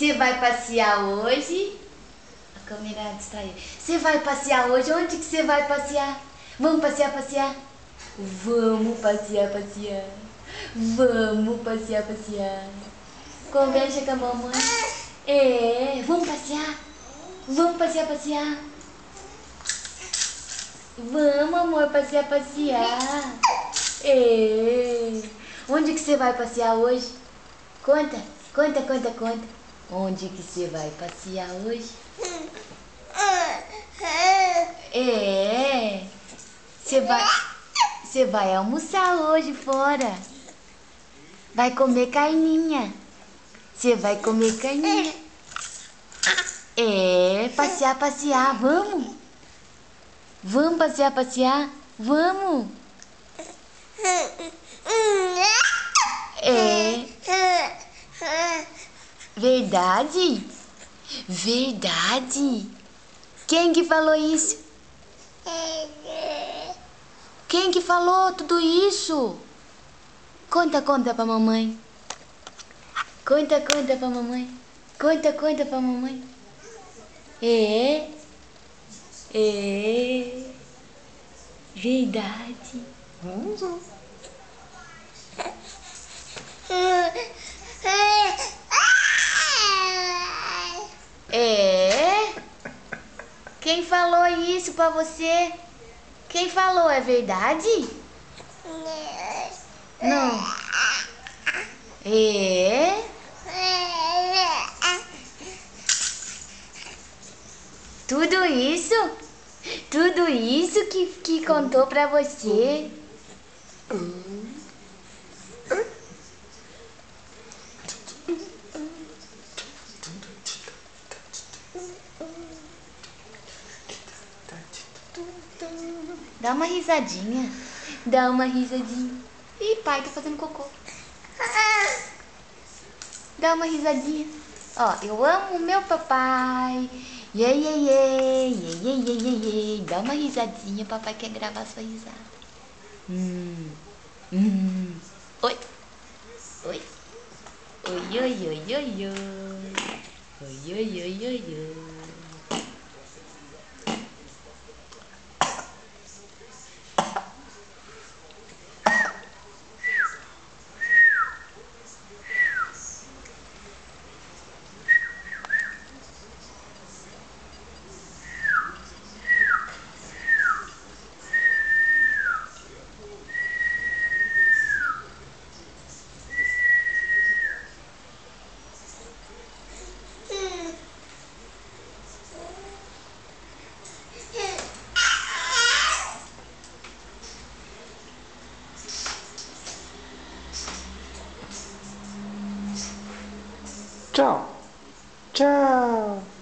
Você vai passear hoje? A câmera distraiu. Você vai passear hoje? Onde que você vai passear? Vamos passear, passear? Vamos passear, passear. Vamos passear, passear. Conversa com a mamãe. É, vamos passear. Vamos passear, passear. Vamos, amor, passear, passear. É. Onde que você vai passear hoje? Conta, conta, conta, conta. Onde que você vai passear hoje? É. Você vai almoçar hoje fora. Vai comer carninha. Você vai comer carninha. É, passear, passear. Vamos. Vamos passear, passear. Vamos. É. Verdade? Verdade? Quem que falou isso? Quem que falou tudo isso? Conta, conta pra mamãe. Conta, conta pra mamãe. Conta, conta pra mamãe. É. É. Verdade. É? Quem falou isso pra você? Quem falou? É verdade? Não. É? Tudo isso? Tudo isso que contou pra você? Dá uma risadinha. Dá uma risadinha. Ih, pai, tô fazendo cocô. Dá uma risadinha. Ó, eu amo meu papai. Iê, iê, iê, iê, iê, iê, iê, iê. Dá uma risadinha, papai quer gravar sua risada. Oi. Oi. Oi, oi, oi, oi, oi. Oi, oi, oi, oi, oi. Tchau. Tchau.